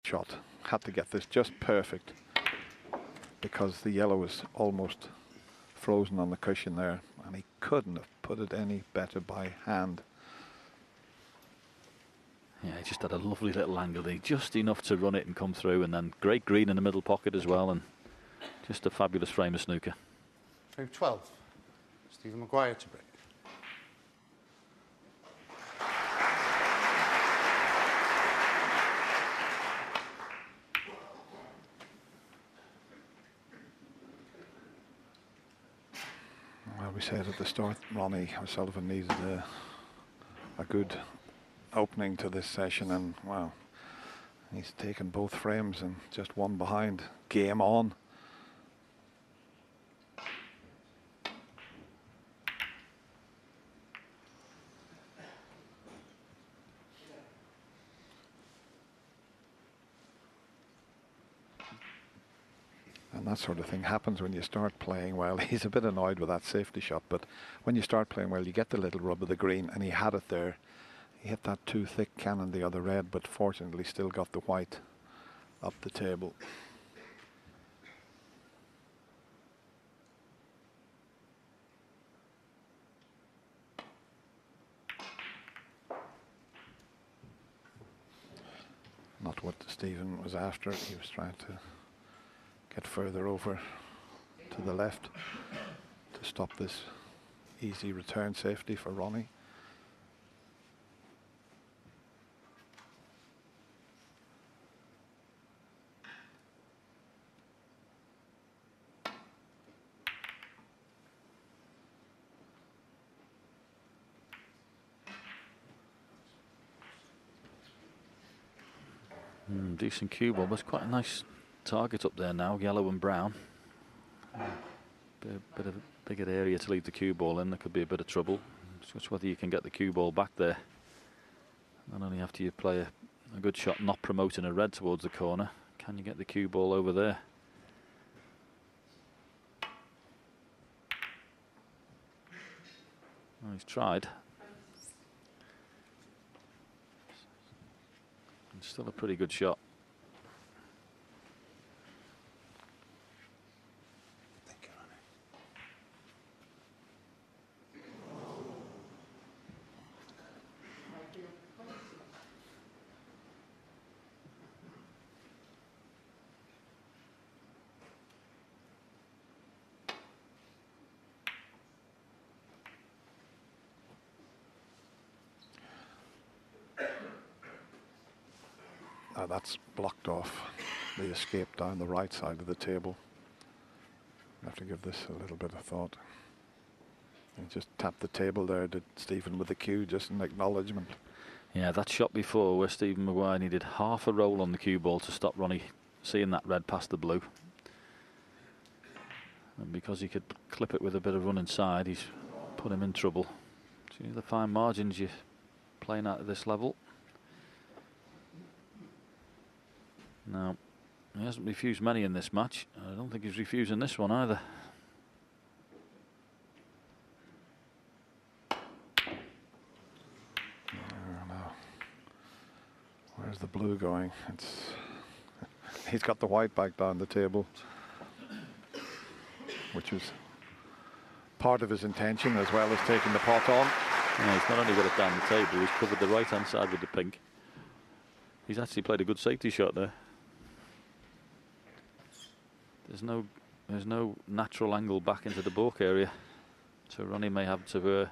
shot. Had to get this just perfect because the yellow was almost frozen on the cushion there, and he couldn't have put it any better by hand. Yeah, he just had a lovely little angle, just enough to run it and come through, and then great green in the middle pocket as well, and just a fabulous frame of snooker. Fr12, Stephen Maguire to break. Well, we said at the start, Ronnie O'Sullivan needed a good opening to this session, and wow, he's taken both frames and just one behind. Game on. And that sort of thing happens when you start playing well. He's a bit annoyed with that safety shot, but when you start playing well, you get the little rub of the green, and he had it there. He hit that too thick cannon the other red, but fortunately still got the white up the table. Not what Stephen was after. He was trying to get further over to the left to stop this easy return safety for Ronnie. Decent cue ball. There's quite a nice target up there now, yellow and brown. Bit of a bigger area to leave the cue ball in. There could be a bit of trouble. It's just whether you can get the cue ball back there. Not only after you play a good shot, not promoting a red towards the corner, can you get the cue ball over there? Well, he's tried. It's still a pretty good shot. Now that's blocked off the escape down the right side of the table. I have to give this a little bit of thought. He just tapped the table there, did Stephen, with the cue, just an acknowledgement. Yeah, that shot before where Stephen Maguire needed half a roll on the cue ball to stop Ronnie seeing that red past the blue. And because he could clip it with a bit of run inside, he's put him in trouble. See the fine margins you're playing at this level. No, he hasn't refused many in this match. I don't think he's refusing this one either. Where's the blue going? He's got the white back down the table, which was part of his intention as well as taking the pot on. Yeah, he's not only got it down the table, he's covered the right hand side with the pink. He's actually played a good safety shot there. There's no natural angle back into the balk area, so Ronnie may have to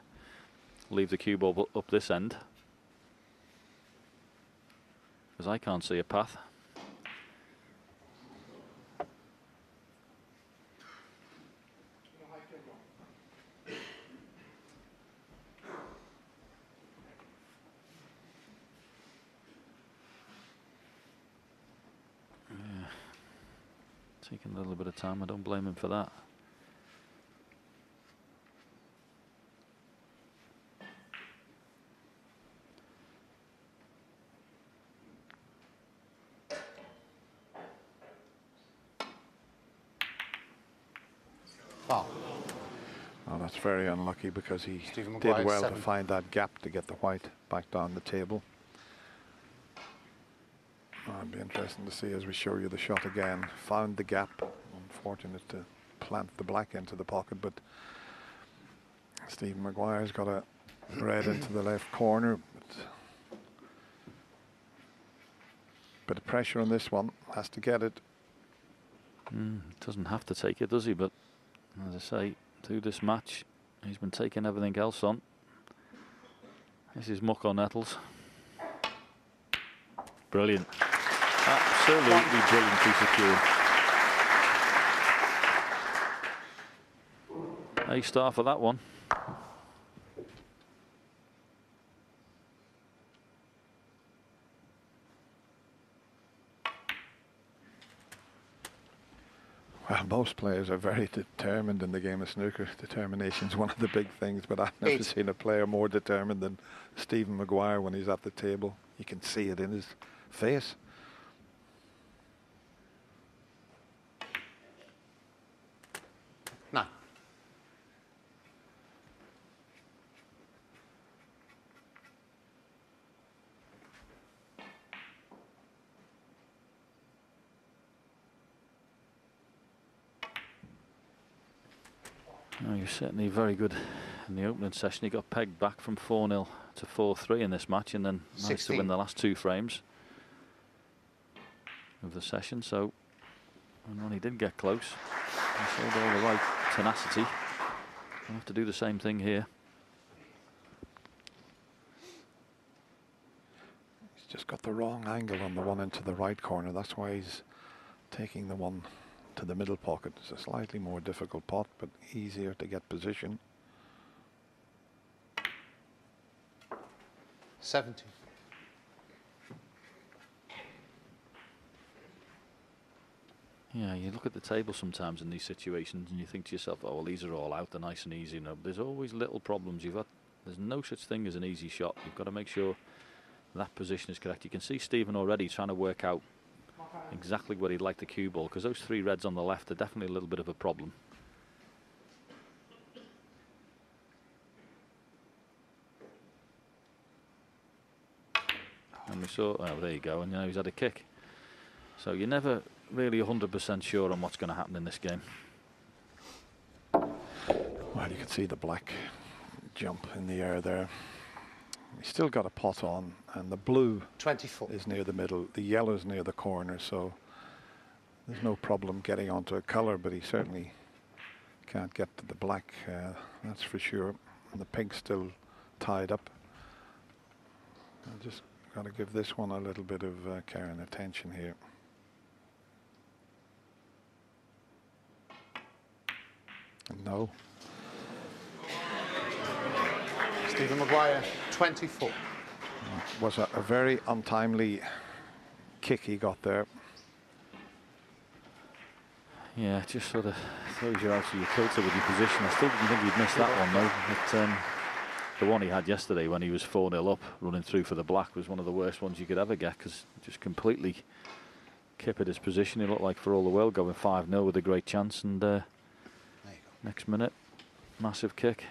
leave the cue ball up this end, because I can't see a path. Taking a little bit of time, I don't blame him for that. Foul. Oh, that's very unlucky because he Stephen did Maguire, well 7. to find that gap to get the white back down the table. It'll be interesting to see as we show you the shot again. Found the gap. Unfortunate to plant the black into the pocket, but Stephen Maguire's got a red into the left corner. Bit of pressure on this one. Has to get it. Doesn't have to take it, does he? But as I say, through this match, he's been taking everything else on. This is muck or nettles. Brilliant. Absolutely brilliant piece of cueing. A-star for that one. Well, most players are very determined in the game of snooker. Determination is one of the big things, but I've never seen a player more determined than Stephen Maguire when he's at the table. You can see it in his face. No. Oh, you're certainly very good in the opening session. He got pegged back from 4-0 to 4-3 in this match, and then managed to win the last 2 frames of the session. So, and when he did get close, he showed all the right tenacity. I'll have to do the same thing here. He's just got the wrong angle on the one into the right corner. That's why he's taking the one to the middle pocket. It's a slightly more difficult pot, but easier to get position. 70. Yeah, you look at the table sometimes in these situations and you think to yourself, oh, well, these are all out, they're nice and easy. No, there's always little problems. There's no such thing as an easy shot. You've got to make sure that position is correct. You can see Stephen already trying to work out exactly where he'd like the cue ball, because those 3 reds on the left are definitely a little bit of a problem. And we saw, oh, there you go, and now he's had a kick. So you're never really 100% sure on what's going to happen in this game. Well, you can see the black jump in the air there. He's still got a pot on, and the blue 24 is near the middle. The yellow is near the corner, so there's no problem getting onto a colour, but he certainly can't get to the black, that's for sure. And the pink's still tied up. I've just got to give this one a little bit of care and attention here. And no. Stephen Maguire, 24. Was a very untimely kick he got there. Yeah, it just sort of throws you out of your kilter with your position. I still didn't think he'd missed that one though. But, the one he had yesterday when he was 4-0 up, running through for the black, was one of the worst ones you could ever get, because just completely kippered his position. He looked like for all the world going 5-0 with a great chance, and next minute, massive kick.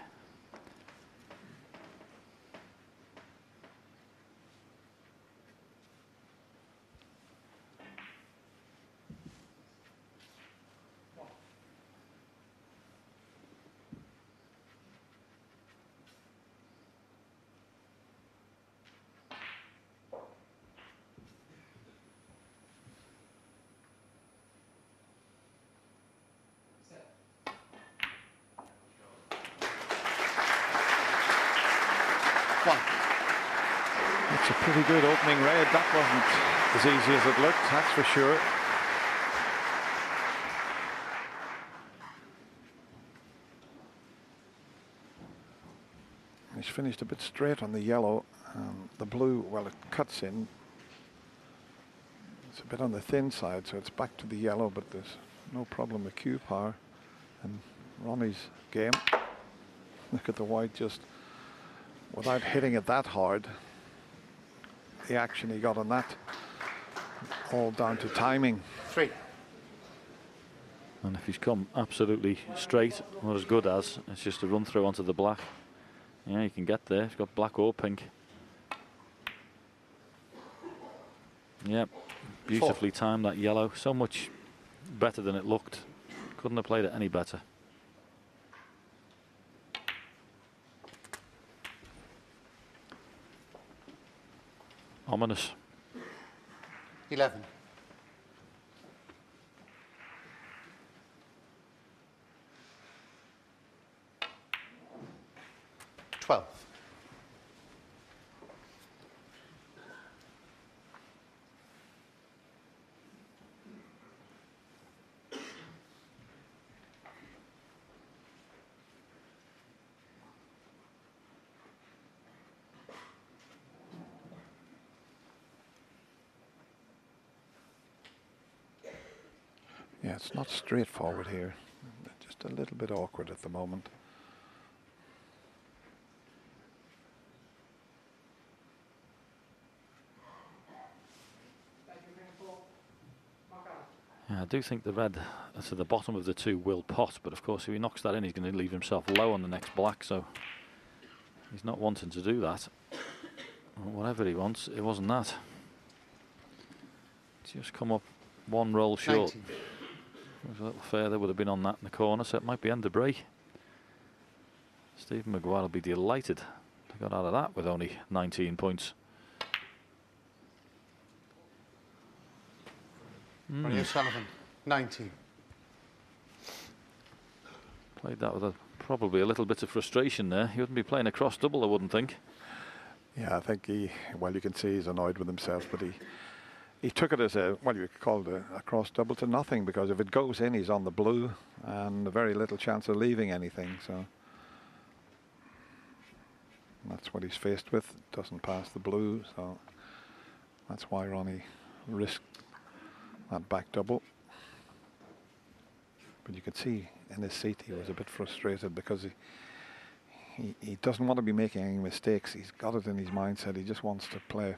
It's a pretty good opening red. That wasn't as easy as it looked, that's for sure. He's finished a bit straight on the yellow. The blue, well, it cuts in. It's a bit on the thin side, so it's back to the yellow, but there's no problem with cue power. And Ronnie's game. Look at the white, just without hitting it that hard. The action he got on that, all down to timing. 3. And if he's come absolutely straight, or as good as, it's just a run through onto the black. Yeah, you can get there. He's got black or pink. Yep, Beautifully timed, that yellow. So much better than it looked. Couldn't have played it any better. Ominous. 11. Yeah, it's not straightforward here. Just a little bit awkward at the moment. Yeah, I do think the red that's at the bottom of the two will pot, but of course if he knocks that in, he's going to leave himself low on the next black, so he's not wanting to do that. Well, whatever he wants, it wasn't that. Just come up one roll short. 19. It was a little further, would have been on that in the corner, so it might be end of break. Stephen Maguire will be delighted to got out of that with only 19 points. Ronnie O'Sullivan, 19. Played that with probably a little bit of frustration there. He wouldn't be playing a cross double, I wouldn't think. Yeah, I think well, you can see he's annoyed with himself, but he took it as you could call it a cross double to nothing, because if it goes in, he's on the blue and very little chance of leaving anything. So that's what he's faced with. Doesn't pass the blue, so that's why Ronnie risked that back double. But you could see in his seat he was a bit frustrated, because he doesn't want to be making any mistakes. He's got it in his mindset. He just wants to play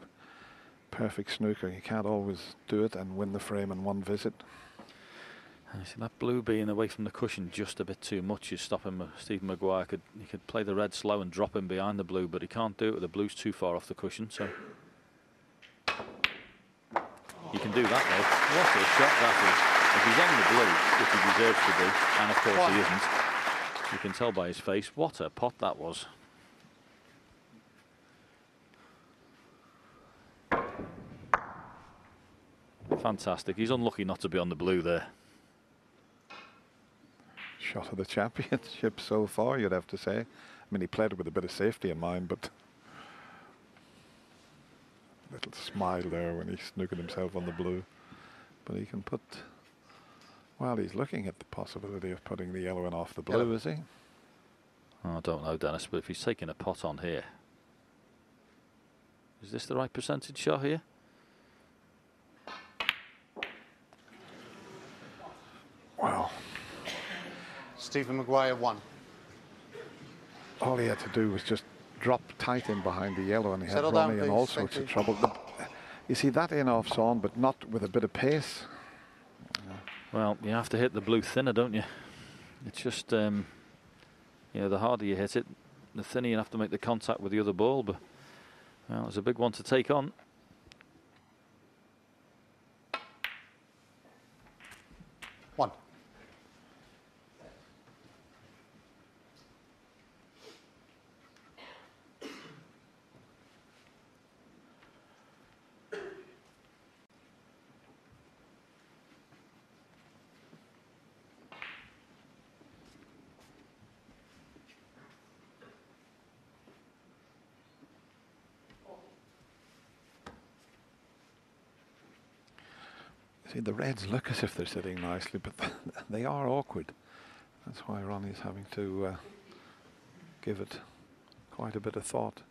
perfect snooker. You can't always do it and win the frame in one visit. And you see that blue being away from the cushion just a bit too much is stopping Stephen Maguire. He could play the red slow and drop him behind the blue, but he can't do it with the blues too far off the cushion. So you can do that though. What a shot that is! If he's on the blue, which he deserves to be, and of course he isn't, you can tell by his face what a pot that was. Fantastic. He's unlucky not to be on the blue there. Shot of the championship so far, you'd have to say. I mean, he played it with a bit of safety in mind, but little smile there when he snookered himself on the blue. But he can put, well, he's looking at the possibility of putting the yellow in off the blue, is he? Oh, I don't know, Dennis, but if he's taking a pot on here, is this the right percentage shot here? Wow. Stephen Maguire, 1. All he had to do was just drop tight in behind the yellow, and he Settle had Ronnie down, in all please. sorts Thank of you. trouble. But you see that in off's on, but not with a bit of pace. Well, you have to hit the blue thinner, don't you? It's just, you know, the harder you hit it, the thinner you have to make the contact with the other ball. But well, it's a big one to take on. One. See, the reds look as if they're sitting nicely, but they are awkward. That's why Ronnie's having to give it quite a bit of thought.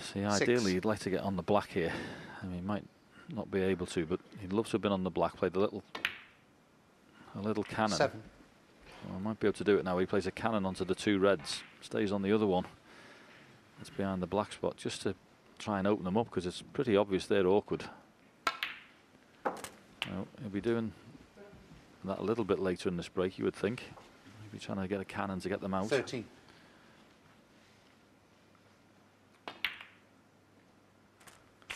See, ideally you'd like to get on the black here. I mean, he might not be able to, but he'd love to have been on the black, played a little cannon. 7. Well, I might be able to do it now. He plays a cannon onto the two reds, stays on the other one. It's behind the black spot, just to try and open them up, because it's pretty obvious they're awkward. Well, he'll be doing that a little bit later in this break, you would think. Be trying to get a cannon to get them out. 13.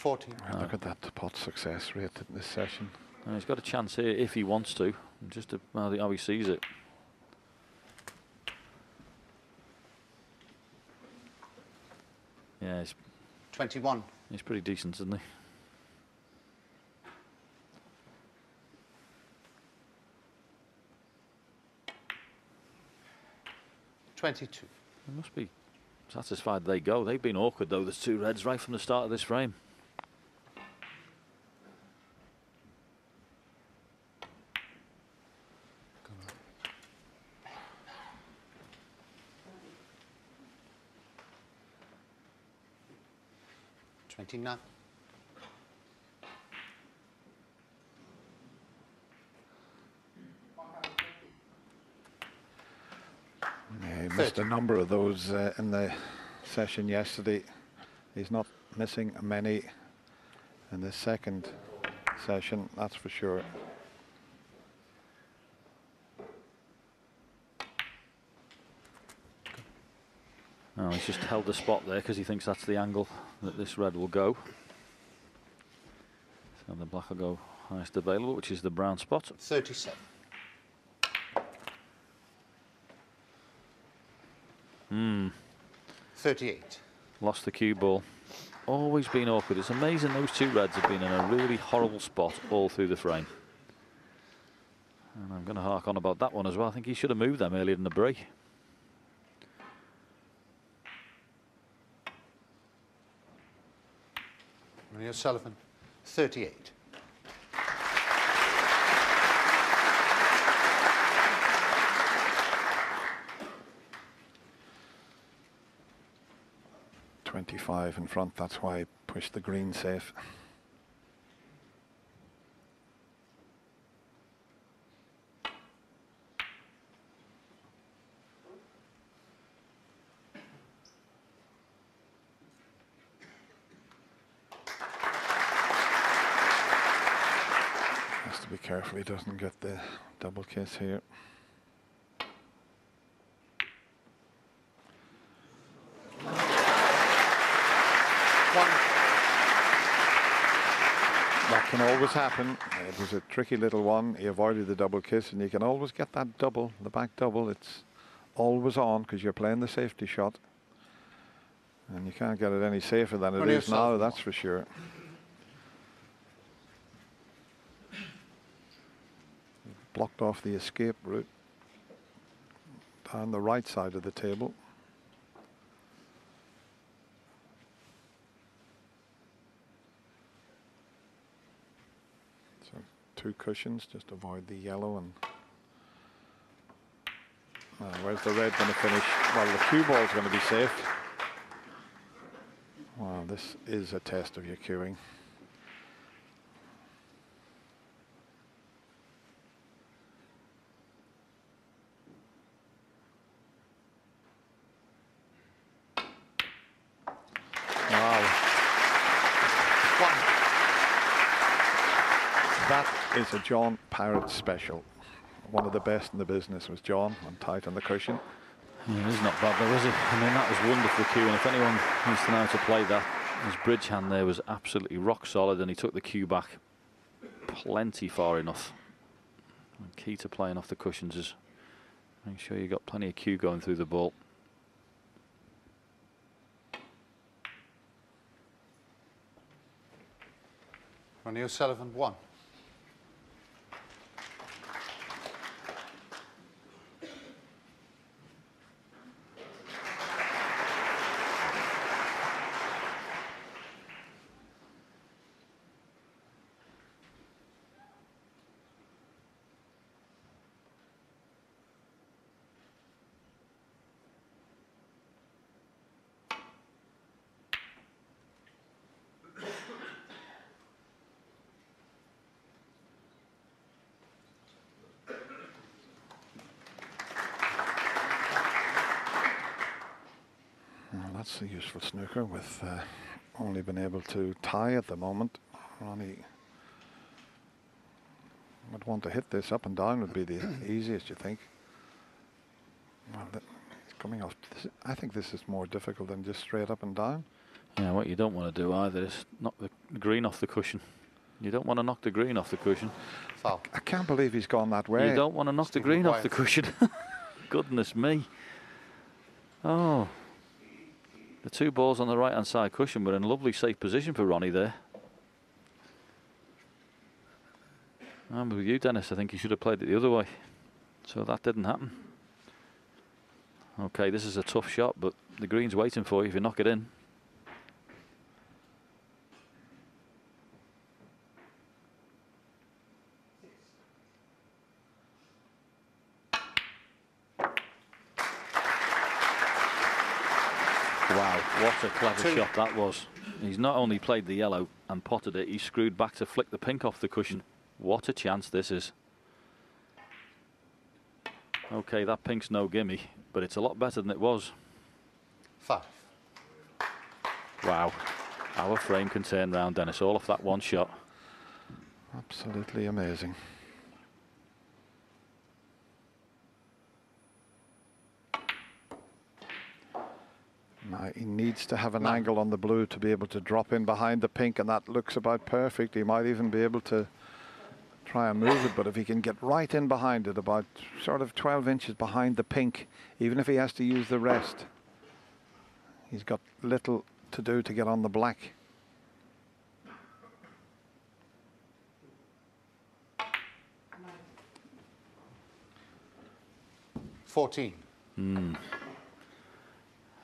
Look at that pot success rate in this session. And he's got a chance here if he wants to, just to, how he sees it. Yeah, 21. He's pretty decent, isn't he? They must be satisfied they go. They've been awkward though, there's two reds right from the start of this frame. None. Yeah, he missed a number of those in the session yesterday. He's not missing many in this second session, that's for sure. Oh, he's just held the spot there because he thinks that's the angle that this red will go. So the black will go highest available, which is the brown spot. 37. 38. Lost the cue ball. Always been awkward. It's amazing those two reds have been in a really horrible spot all through the frame. And I'm going to hark on about that one as well. I think he should have moved them earlier in the break. Ronnie O'Sullivan, 38. .25 in front, that's why I pushed the green safe. Has to be careful he doesn't get the double kiss here. That can always happen. It was a tricky little one. He avoided the double kiss, and you can always get that double, the back double. It's always on because you're playing the safety shot. And you can't get it any safer than it is now, that's for sure. Blocked off the escape route down the right side of the table. So 2 cushions, just avoid the yellow. And where's the red going to finish? Well, the cue ball is going to be safe. Well, this is a test of your cueing. That is a John Parrott special. One of the best in the business was John on tight on the cushion. Yeah, he's not bad though, is he? I mean, that was wonderful cue, and if anyone needs to know how to play that, his bridge hand there was absolutely rock solid, and he took the cue back plenty far enough. And key to playing off the cushions is make sure you got plenty of cue going through the ball. Ronnie O'Sullivan, 1. That's a useful snooker with only been able to tie at the moment. Ronnie would want to hit this up and down, would be the easiest, you think. Well, it's coming off. I think this is more difficult than just straight up and down. Yeah, what you don't want to do either is knock the green off the cushion. You don't want to knock the green off the cushion. Foul. I can't believe he's gone that way. You don't want to knock the green off the cushion. Goodness me. Oh. The 2 balls on the right-hand side cushion were in a lovely safe position for Ronnie there. I'm with you, Dennis. I think he should have played it the other way. So that didn't happen. Okay, this is a tough shot, but the green's waiting for you if you knock it in. Wow, what a clever shot that was. He's not only played the yellow and potted it, he screwed back to flick the pink off the cushion. What a chance this is. Okay, that pink's no gimme, but it's a lot better than it was. 5. Wow, our frame can turn round, Dennis, all off that one shot. Absolutely amazing. Now he needs to have an angle on the blue to be able to drop in behind the pink, and that looks about perfect. He might even be able to try and move it, but if he can get right in behind it, about sort of 12 inches behind the pink, even if he has to use the rest, he's got little to do to get on the black.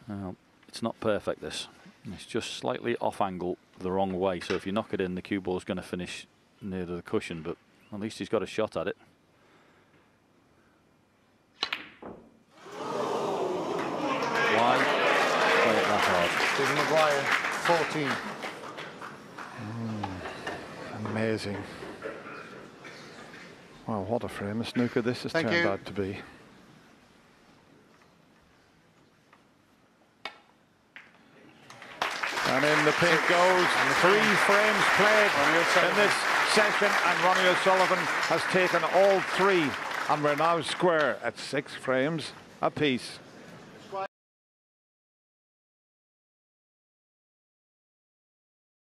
Well, it's not perfect, this. It's just slightly off angle the wrong way, so if you knock it in, the cue ball's going to finish near to the cushion, but at least he's got a shot at it. Why play it that hard? Stephen Maguire, 14. Amazing. Wow, what a frame of snooker this has turned out to be. And in the pink goes. 3 frames played in this session, and Ronnie O'Sullivan has taken all 3, and we're now square at 6 frames apiece.